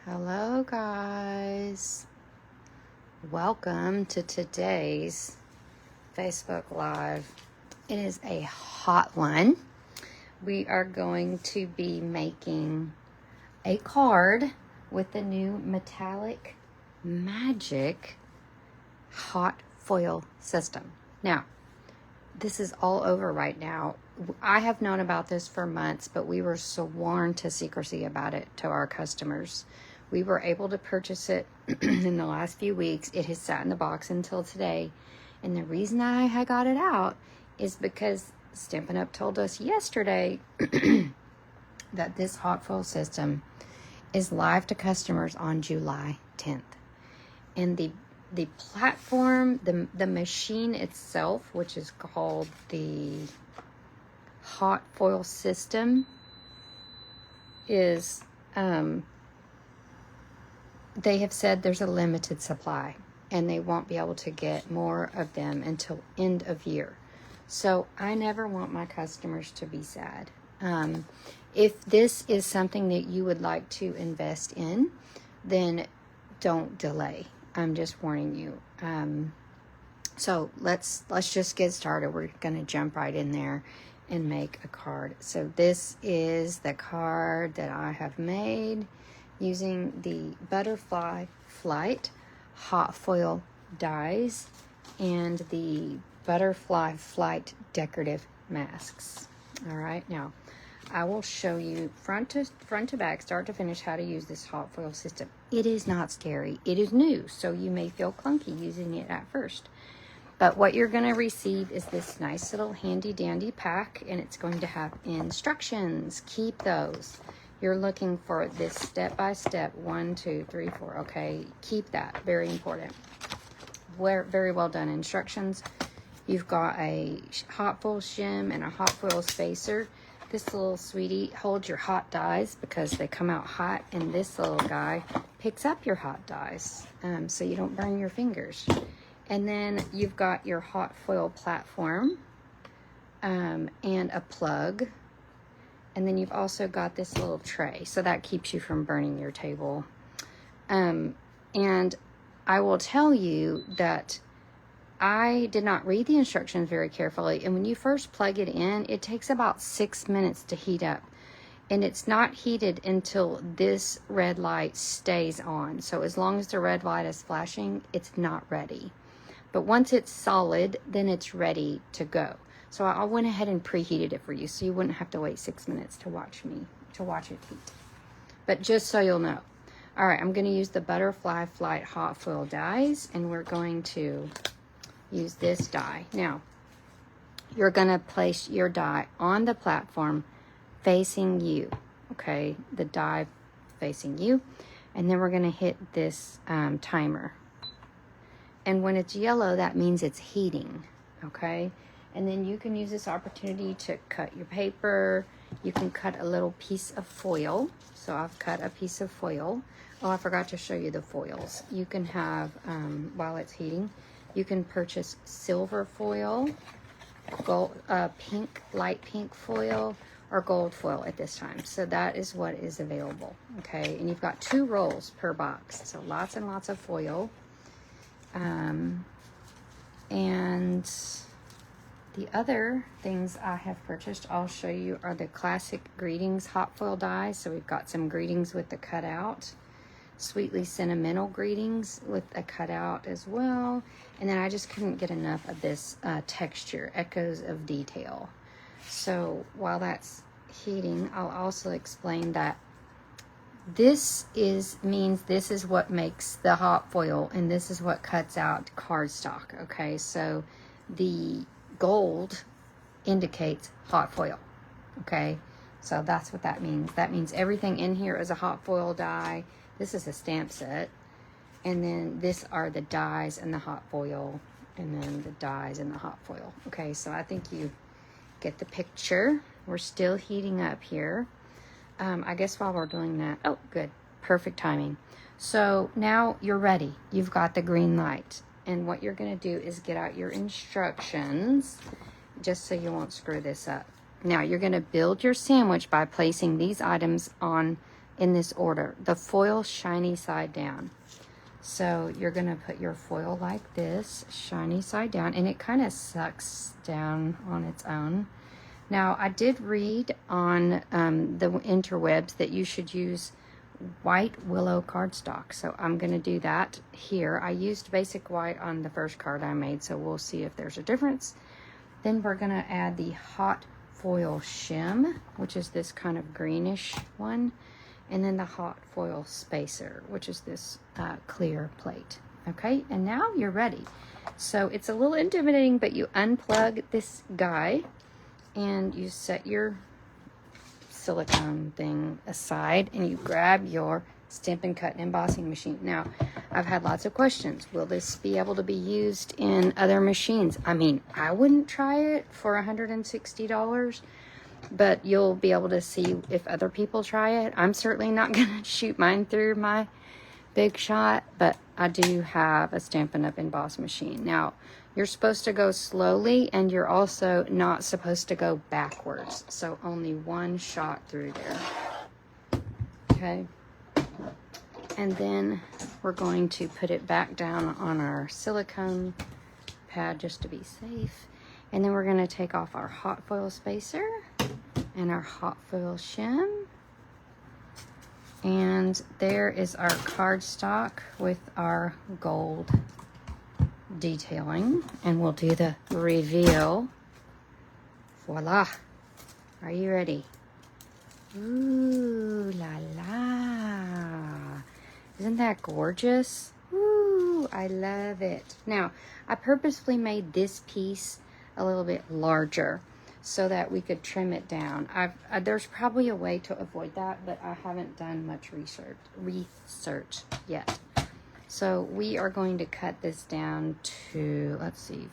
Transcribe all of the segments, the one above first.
Hello guys, welcome to today's Facebook Live. It is a hot one. We are going to be making a card with the new metallic magic hot foil system. Now, this is all over right now. I have known about this for months, but we were sworn to secrecy about it to our customers. We were able to purchase it in the last few weeks. It has sat in the box until today. And the reason I had got it out is because Stampin' Up told us yesterday that this hot foil system is live to customers on July 10th. And the platform, the machine itself, which is called the hot foil system, is they have said there's a limited supply and they won't be able to get more of them until end of year. So I never want my customers to be sad. If this is something that you would like to invest in, then don't delay. I'm just warning you. So let's just get started. We're going to jump right in there and make a card. So this is the card that I have made using the Butterfly Flight hot foil dies and the Butterfly Flight decorative masks. All right, now I will show you front to back, start to finish, how to use this hot foil system. It is not scary. It is new, so you may feel clunky using it at first. But what you're going to receive is this nice little handy dandy pack, and it's going to have instructions. Keep those. You're looking for this step-by-step, 1, 2, 3, 4. Okay, keep that. Very important. Very well done instructions. You've got a hot foil shim and a hot foil spacer. This little sweetie holds your hot dies because they come out hot, and this little guy picks up your hot dies so you don't burn your fingers. And then you've got your hot foil platform and a plug. And then you've also got this little tray, so that keeps you from burning your table. And I will tell you that I did not read the instructions very carefully, and when you first plug it in, it takes about 6 minutes to heat up. And it's not heated until this red light stays on. So as long as the red light is flashing, it's not ready. But once it's solid, then it's ready to go. So I went ahead and preheated it for you, so you wouldn't have to wait 6 minutes to watch it heat. But just so you'll know. All right, I'm going to use the Butterfly Flight hot foil dies, and we're going to use this die. Now, you're going to place your die on the platform facing you, okay? The die facing you, and then we're going to hit this timer. And when it's yellow, that means it's heating, okay? And then you can use this opportunity to cut your paper. You can cut a little piece of foil. So I've cut a piece of foil. Oh, I forgot to show you the foils. You can have, while it's heating, you can purchase silver foil, gold, light pink foil, or gold foil at this time. So that is what is available, okay? And you've got 2 rolls per box. So lots and lots of foil. And the other things I have purchased, I'll show you, are the classic greetings hot foil dies. So we've got some greetings with the cutout, sweetly sentimental greetings with a cutout as well. And then I just couldn't get enough of this texture, echoes of detail. So while that's heating, I'll also explain that this means this is what makes the hot foil, and this is what cuts out cardstock. Okay, so the gold indicates hot foil. Okay, so that's what that means. That means everything in here is a hot foil die. This is a stamp set, and then this are the dies and the hot foil, and then the dies and the hot foil. Okay, so I think you get the picture. We're still heating up here. I guess while we're doing that, oh, good, perfect timing. So now you're ready. You've got the green light. And what you're going to do is get out your instructions, just so you won't screw this up. Now you're going to build your sandwich by placing these items on in this order. The foil shiny side down. So you're going to put your foil like this, shiny side down, and it kind of sucks down on its own. Now, I did read on the interwebs that you should use white willow cardstock. So I'm going to do that here. I used basic white on the first card I made, so we'll see if there's a difference. Then we're going to add the hot foil shim, which is this kind of greenish one. And then the hot foil spacer, which is this clear plate. Okay, and now you're ready. So it's a little intimidating, but you unplug this guy and you set your silicone thing aside and you grab your Stampin' Cut and embossing machine. Now, I've had lots of questions. Will this be able to be used in other machines? I mean, I wouldn't try it for $160. But you'll be able to see if other people try it. I'm certainly not going to shoot mine through my Big Shot, but I do have a Stampin' Up! Emboss machine. Now, you're supposed to go slowly, and you're also not supposed to go backwards. So only one shot through there. Okay. And then we're going to put it back down on our silicone pad just to be safe. And then we're going to take off our hot foil spacer and our hot foil shim. And there is our cardstock with our gold detailing. And we'll do the reveal. Voila. Are you ready? Ooh la la. Isn't that gorgeous? Ooh, I love it. Now, I purposefully made this piece a little bit larger so that we could trim it down. There's probably a way to avoid that, but I haven't done much research yet. So we are going to cut this down to, let's see, 5 3/4.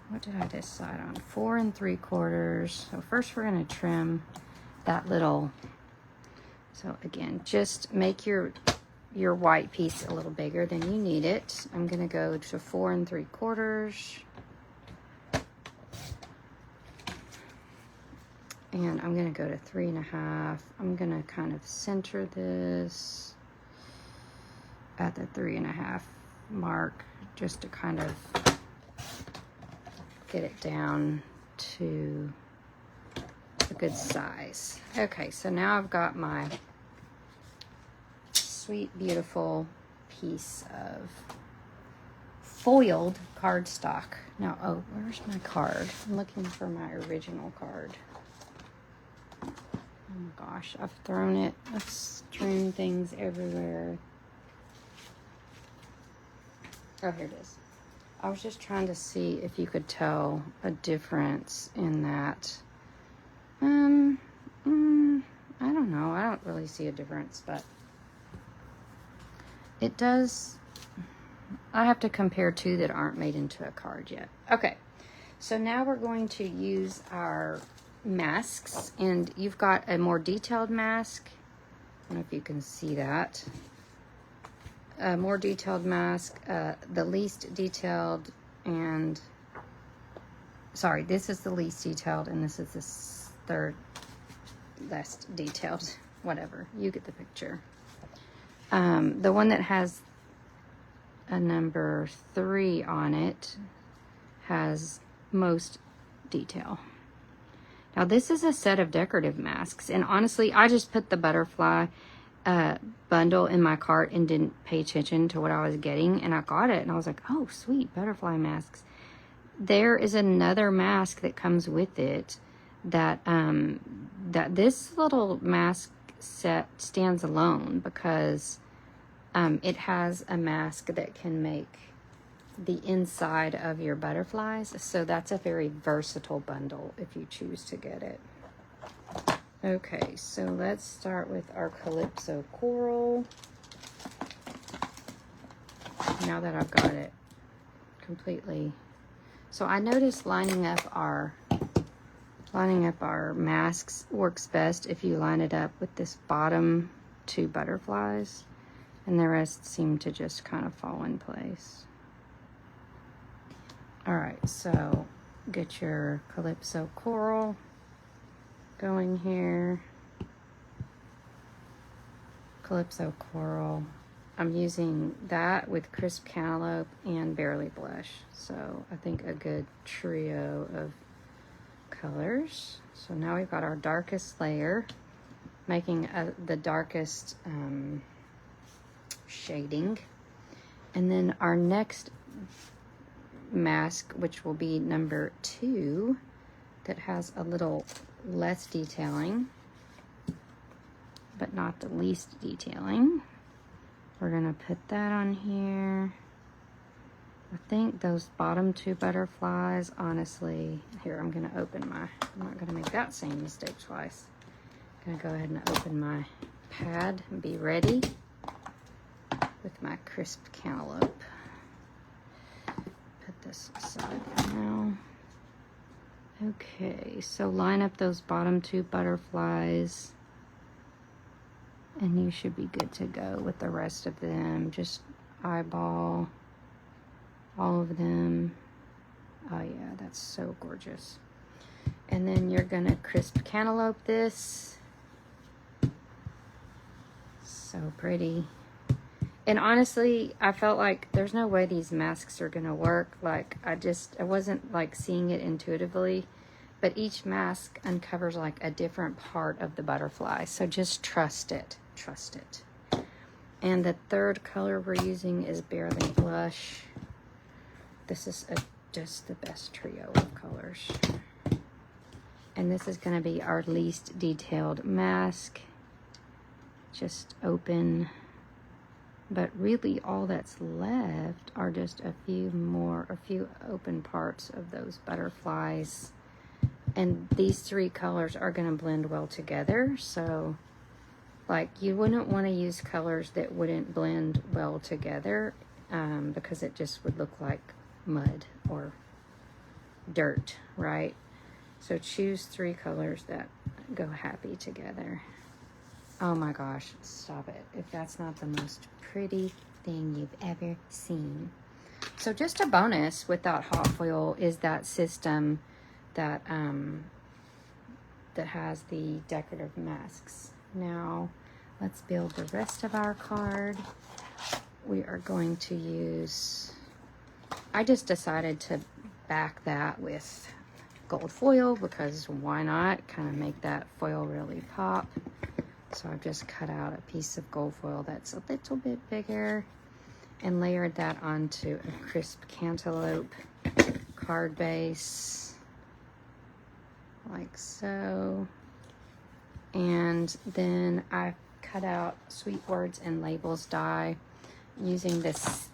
What did I decide on? 4 3/4. So first we're going to trim that little. So again, just make your white piece a little bigger than you need it. I'm going to go to 4 3/4. And I'm going to go to 3 1/2. I'm going to kind of center this at the 3 1/2 mark just to kind of get it down to a good size. Okay, so now I've got my sweet, beautiful piece of foiled cardstock. Now, oh, where's my card? I'm looking for my original card. Oh my gosh, I've thrown it. I've strewn things everywhere. Oh, here it is. I was just trying to see if you could tell a difference in that. I don't know. I don't really see a difference, but it does. I have to compare two that aren't made into a card yet. Okay, so now we're going to use our masks, and you've got a more detailed mask. I don't know if you can see that. A more detailed mask, the least detailed, and sorry, this is the least detailed, and this is the third less detailed. Whatever, you get the picture. The one that has a number 3 on it has most detail. Now this is a set of decorative masks, and honestly I just put the butterfly bundle in my cart and didn't pay attention to what I was getting, and I got it and I was like, oh sweet, butterfly masks. There is another mask that comes with it that that this little mask set stands alone because it has a mask that can make the inside of your butterflies. So that's a very versatile bundle if you choose to get it. Okay, so let's start with our Calypso Coral. Now that I've got it completely. So I noticed lining up our masks works best if you line it up with this bottom 2 butterflies, and the rest seem to just kind of fall in place. All right, so get your Calypso Coral going here. Calypso Coral. I'm using that with Crisp Cantaloupe and Barely Blush. So I think a good trio of colors. So now we've got our darkest layer, making the darkest shading. And then our next mask, which will be number 2, that has a little less detailing, but not the least detailing. We're gonna put that on here. I think those bottom 2 butterflies, honestly, here, I'm gonna open my, I'm not gonna make that same mistake twice. I'm gonna go ahead and open my pad and be ready with my Crisp Cantaloupe. Put this aside for now. Okay, so line up those bottom 2 butterflies, and you should be good to go with the rest of them. Just eyeball all of them. Oh yeah, that's so gorgeous. And then you're gonna Crisp Cantaloupe this. So pretty. And honestly, I felt like there's no way these masks are gonna work. Like, I wasn't like seeing it intuitively, but each mask uncovers like a different part of the butterfly. So just trust it, trust it. And the third color we're using is Barely Blush. This is just the best trio of colors. And this is gonna be our least detailed mask. Just open. But really all that's left are just a few open parts of those butterflies. And these 3 colors are gonna blend well together. So like, you wouldn't wanna use colors that wouldn't blend well together, because it just would look like mud or dirt, right? So choose 3 colors that go happy together. Oh my gosh, stop it. If that's not the most pretty thing you've ever seen. So just a bonus with that hot foil is that system that that has the decorative masks. Now let's build the rest of our card. We are going to use, I just decided to back that with gold foil because why not? Kind of make that foil really pop. So I've just cut out a piece of gold foil that's a little bit bigger and layered that onto a Crisp Cantaloupe card base, like so. And then I cut out Sweet Words and Labels die using this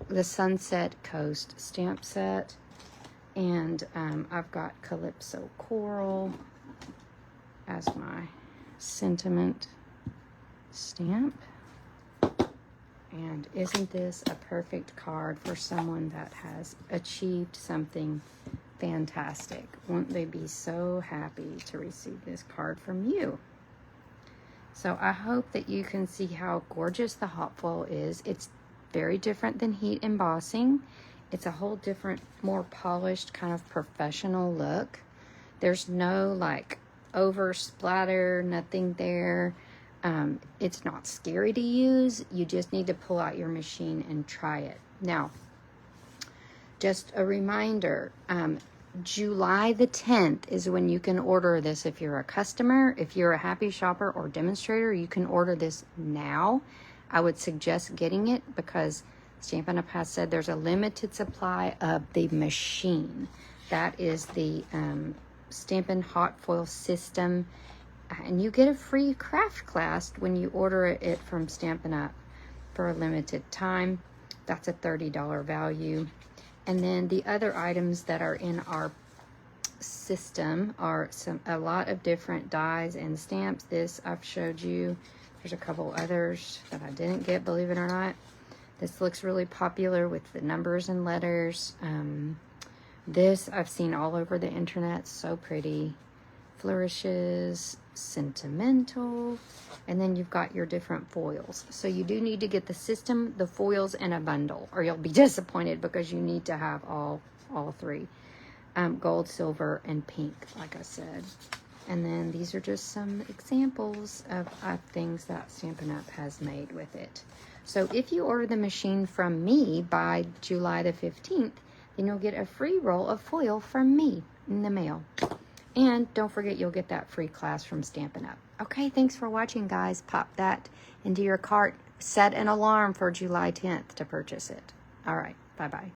the Sunset Coast stamp set. And I've got Calypso Coral as my sentiment stamp. And isn't this a perfect card for someone that has achieved something fantastic? Won't they be so happy to receive this card from you? So I hope that you can see how gorgeous the hot foil is. It's very different than heat embossing. It's a whole different, more polished kind of professional look. There's no like over splatter, nothing there. It's not scary to use. You just need to pull out your machine and try it. Now, just a reminder, July the 10th is when you can order this. If you're a customer, if you're a happy shopper or demonstrator, you can order this now. I would suggest getting it because Stampin' Up has said there's a limited supply of the machine. That is the Stampin' Hot Foil System. And you get a free craft class when you order it from Stampin' Up for a limited time. That's a $30 value. And then the other items that are in our system are a lot of different dies and stamps. This I've showed you. There's a couple others that I didn't get, believe it or not. This looks really popular with the numbers and letters. This I've seen all over the internet. So pretty. Flourishes, sentimental, and then you've got your different foils. So you do need to get the system, the foils, and a bundle, or you'll be disappointed because you need to have all 3. Gold, silver, and pink, like I said. And then these are just some examples of things that Stampin' Up! Has made with it. So if you order the machine from me by July the 15th, then you'll get a free roll of foil from me in the mail. And don't forget, you'll get that free class from Stampin' Up! Okay, thanks for watching, guys. Pop that into your cart. Set an alarm for July 10th to purchase it. All right, bye-bye.